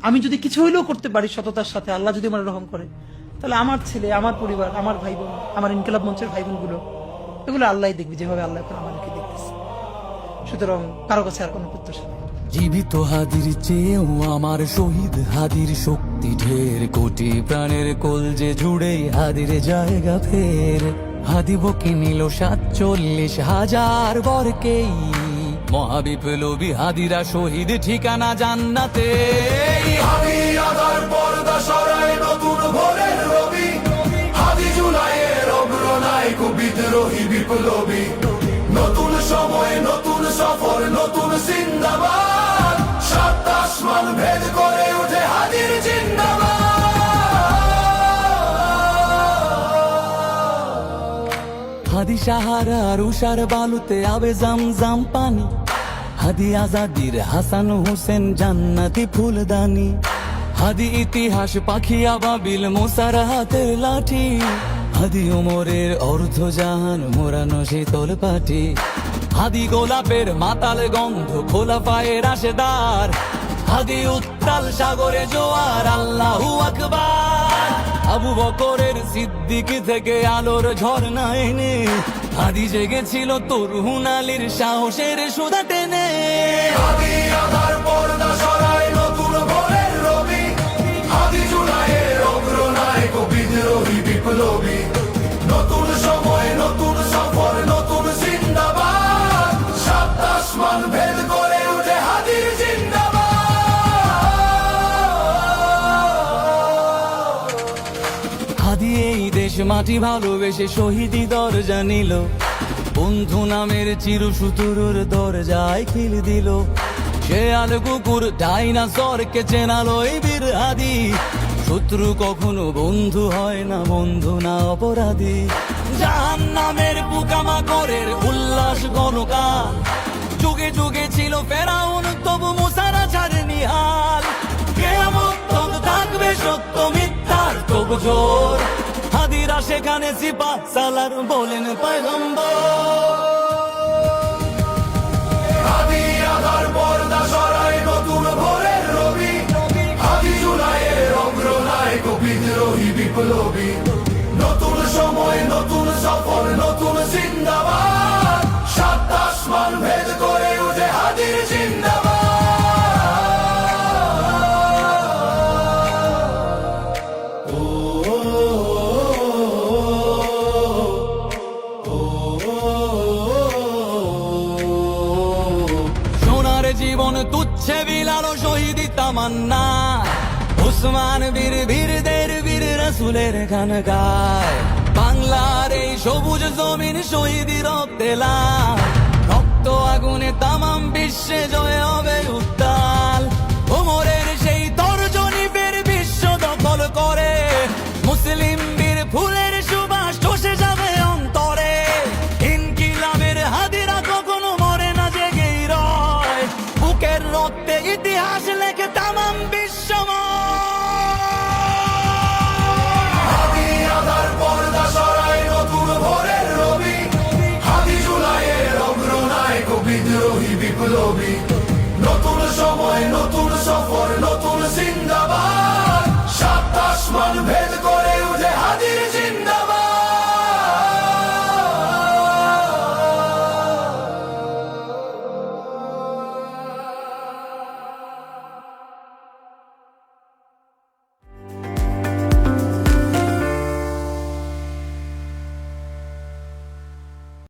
আমি যদি কিছু হইলেও করতে পারি সততার সাথে, আল্লাহ যদি আমার রহম করে, তাহলে আমার ছেলে, আমার পরিবার, আমার ভাই বোন, আমার ইনকিলাব মঞ্চের ভাই বোনগুলো, এগুলো আল্লাহ দেখবে যেভাবে আল্লাহ এখন আমাদেরকে দেখতেছে। সুতরাং কারো কাছে আর কোনো প্রত্যাশা নেই। জীবিত হাদির চেয়েও আমার শহীদ হাদির শক্তি ঢের, কোটি প্রাণের কলজে জুড়ে হাদির জায়গা ফের। হাদি বকে নিল 47,000 বরকেই, মহাবিপ্লবী হাদিরা শহীদ ঠিকানা জান্নাতে। হাদি আদার পর্দা সরায় নতুন ভোরের রবি, হাদি জুলাইয়ের অগ্রনায়ক বিদ্রোহী বিপ্লবী। নতুন সময়, নতুন সফর, নতুন জিন্দাবাদ, সাত আসমান ভেদ করে উঠে হাদির জিন্দাবাদ। হাদি সাহারার উষার বালুতে আবে জামজাম পানি, হাদি আজাদির হাসান হোসেন জান্নাতি ফুলদানি। হাদি ইতিহাস পাখি আবাবিল মোসার হাতের লাঠি, হাদি ওমরের অর্ধজাহান মোরানো শীতল পাটি। হাদি গোলাপের মাতাল গন্ধ খোলা পায়ের আশেদার, হাদি উত্তাল সাগরে জোয়ার আল্লাহু আকবার। আবু বকরের সিদ্দিক থেকে আলোর ঝর্ণা এনে, হাদি জেগেছিল তরুণ আলীর সাহসের সুধা টেনে। হাদি আদার পর্দা সরায় নতুন ভোরের রবি, হাদি জুলাইয়ের অগ্রনায়ক বিদ্রোহী বিপ্লবী। নতুন সময়, নতুন সফর, নতুন জিন্দাবাদ, সাত আসমান ভেদ করে উঠে হাদির জিন্দাবাদ। হাদি এই দেশ মাটি ভালোবেসে শহীদি দরজা নিল, বন্ধু নামের চিরসুতুরুর দরজায় খিল দিল। সে আল কুকুর ডাইনাসরকে চেনালো এই বীর হাদি, শত্রু কখনো বন্ধু হয় না, বন্ধু না অপরাধী। জাহান্নামের পোকামাকড়ের উল্লাস গণকাল, যুগে যুগে ছিল ফেরাউন তবু মুসারা ছাড়েনি হাল। কিয়ামত তক থাকবে সত্য মিথ্যার তবু জোর, হাদিরা সেখানে সিপা সালার বলেন পয়গম্বর। হাদি আদার পর্দা সরায় নতুন ভোরের রবি, হাদি জুলাইয়ের অগ্রনায়ক বিদ্রোহী বিপ্লবী। নতুন সময়, নতুন সফর, নতুন জিন্দাবাদ, সাত আসমান ভেদ করে উঠে হাদির জিন্দাবাদ। সোনার জীবন তুচ্ছে বিলালো শহীদি তামান্না, উসমান বীর বীরদের বীর রাসূলের গান গায়। বাংলার এই সবুজ জমিন শহীদি রক্তে লাল, রক্ত আগুনে তামাম বিশ্বে জয় হবে উত্তাল। ওমরে